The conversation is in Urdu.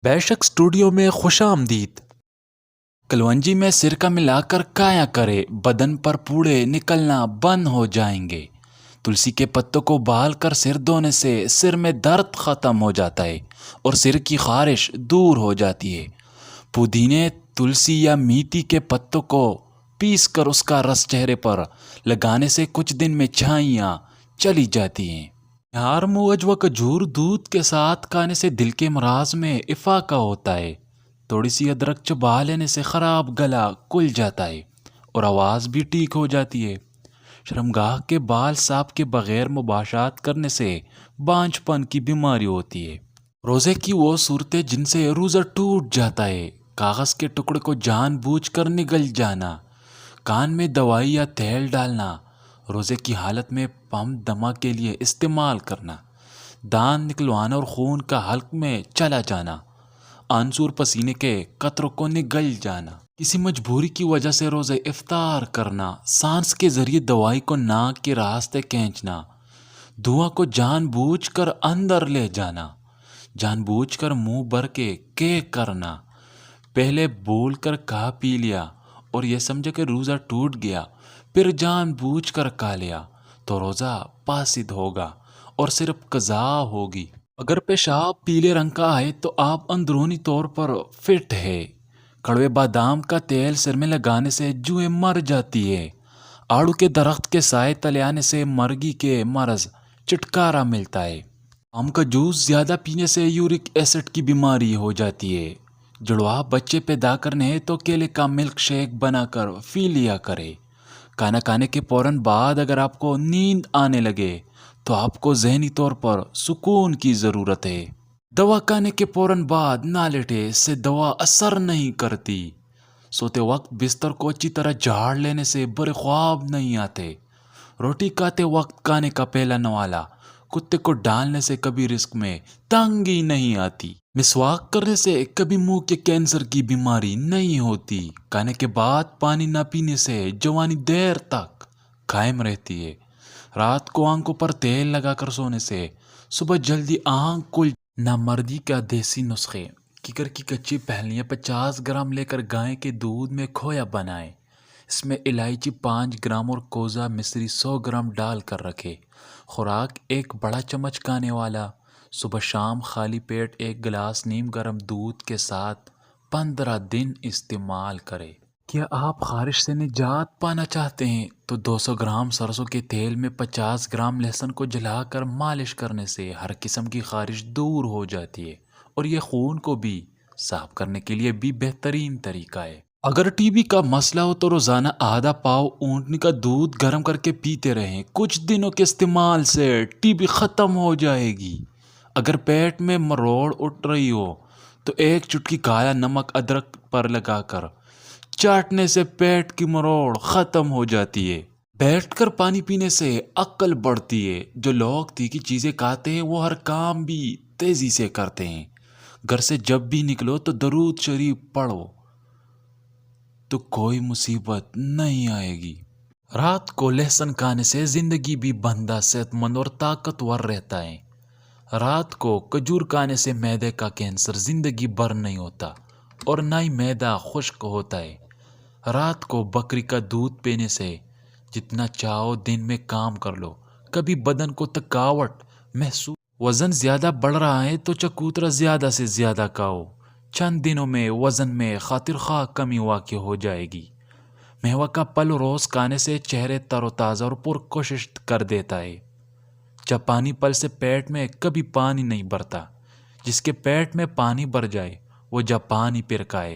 بیشک اسٹوڈیو میں خوش آمدید۔ کلونجی میں سرکہ ملا کر کایا کرے، بدن پر پوڑے نکلنا بند ہو جائیں گے۔ تلسی کے پتوں کو ابال کر سر دھونے سے سر میں درد ختم ہو جاتا ہے اور سر کی خارش دور ہو جاتی ہے۔ پودینے، تلسی یا میتھی کے پتوں کو پیس کر اس کا رس چہرے پر لگانے سے کچھ دن میں چھائیاں چلی جاتی ہیں۔ یار موج و کھجور دودھ کے ساتھ کھانے سے دل کے امراض میں افاقہ ہوتا ہے۔ تھوڑی سی ادرک چبا لینے سے خراب گلا کھل جاتا ہے اور آواز بھی ٹھیک ہو جاتی ہے۔ شرمگاہ کے بال صاف کے بغیر مباشرت کرنے سے بانجھ پن کی بیماری ہوتی ہے۔ روزے کی وہ صورتیں جن سے روزہ ٹوٹ جاتا ہے: کاغذ کے ٹکڑے کو جان بوجھ کر نگل جانا، کان میں دوائی یا تیل ڈالنا، روزے کی حالت میں پمپ دمہ کے لیے استعمال کرنا، دانت نکلوانا اور خون کا حلق میں چلا جانا، عنصر پسینے کے قطروں کو نگل جانا، کسی مجبوری کی وجہ سے روزہ افطار کرنا، سانس کے ذریعے دوائی کو ناک کے راستے کھینچنا، دھواں کو جان بوجھ کر اندر لے جانا، جان بوجھ کر منہ بھر کے کیک کرنا، پہلے بھول کر کھا پی لیا اور یہ سمجھا کہ روزہ ٹوٹ گیا، پھر جان بوجھ کر کھا لیا تو روزہ فاسد ہوگا اور صرف قضا ہوگی۔ اگر پیشاب پیلے رنگ کا آئے تو آپ اندرونی طور پر فٹ ہے۔ کڑوے بادام کا تیل سر میں لگانے سے جوئیں مر جاتی ہے۔ آڑو کے درخت کے سائے تلے آنے سے مرگی کے مرض چھٹکارا ملتا ہے۔ آم کا جوس زیادہ پینے سے یورک ایسڈ کی بیماری ہو جاتی ہے۔ جڑواں بچے پیدا کرنے ہیں تو کیلے کا ملک شیک بنا کر پی لیا کرے۔ کھانا کھانے کے فوراً بعد اگر آپ کو نیند آنے لگے تو آپ کو ذہنی طور پر سکون کی ضرورت ہے۔ دوا کھانے کے فوراً بعد نہ لیٹے، اس سے دوا اثر نہیں کرتی۔ سوتے وقت بستر کو اچھی طرح جھاڑ لینے سے برے خواب نہیں آتے۔ روٹی کھاتے وقت کھانے کا پہلا نوالا کتے کو ڈالنے سے کبھی رزق میں تنگی نہیں آتی۔ مسواک کرنے سے کبھی منہ کے کینسر کی بیماری نہیں ہوتی۔ کھانے کے بعد پانی نہ پینے سے جوانی دیر تک قائم رہتی ہے۔ رات کو آنکھوں پر تیل لگا کر سونے سے صبح جلدی آنکھ کھل۔ نامردی کا دیسی نسخے: کیکر کی کچی پہلیاں 50 گرام لے کر گائے کے دودھ میں کھویا بنائیں۔ اس میں الائچی 5 گرام اور کوزہ مصری 100 گرام ڈال کر رکھے۔ خوراک: ایک بڑا چمچ کھانے والا۔ صبح شام خالی پیٹ 1 گلاس نیم گرم دودھ کے ساتھ 15 دن استعمال کرے۔ کیا آپ خارش سے نجات پانا چاہتے ہیں تو 200 گرام سرسوں کے تیل میں 50 گرام لہسن کو جلا کر مالش کرنے سے ہر قسم کی خارش دور ہو جاتی ہے اور یہ خون کو بھی صاف کرنے کے لیے بھی بہترین طریقہ ہے۔ اگر ٹی بی کا مسئلہ ہو تو روزانہ آدھا پاؤ اونٹنی کا دودھ گرم کر کے پیتے رہیں۔ کچھ دنوں کے استعمال سے ٹی بی ختم ہو جائے گی۔ اگر پیٹ میں مروڑ اٹھ رہی ہو تو 1 چٹکی کالا نمک ادرک پر لگا کر چاٹنے سے پیٹ کی مروڑ ختم ہو جاتی ہے۔ بیٹھ کر پانی پینے سے عقل بڑھتی ہے۔ جو لوگ تیکھی چیزیں کھاتے ہیں وہ ہر کام بھی تیزی سے کرتے ہیں۔ گھر سے جب بھی نکلو تو درود شریف پڑھو تو کوئی مصیبت نہیں آئے گی۔ رات کو لہسن کھانے سے زندگی بھی بندہ صحت مند اور طاقتور رہتا ہے۔ رات کو کھجور کھانے سے معدے کا کینسر زندگی بھر نہیں ہوتا اور نہ ہی معدہ خشک ہوتا ہے۔ رات کو بکری کا دودھ پینے سے جتنا چاہو دن میں کام کر لو، کبھی بدن کو تھکاوٹ محسوس۔ وزن زیادہ بڑھ رہا ہے تو چکوترا زیادہ سے زیادہ کھاؤ۔ چند دنوں میں وزن میں خاطر خواہ کمی واقع ہو جائے گی۔ میوہ کا پھل روز کھانے سے چہرے تر و تازہ اور پرکشش کر دیتا ہے۔ جاپانی پھل سے پیٹ میں کبھی پانی نہیں بھرتا۔ جس کے پیٹ میں پانی بھر جائے وہ جاپانی پھر کھائے۔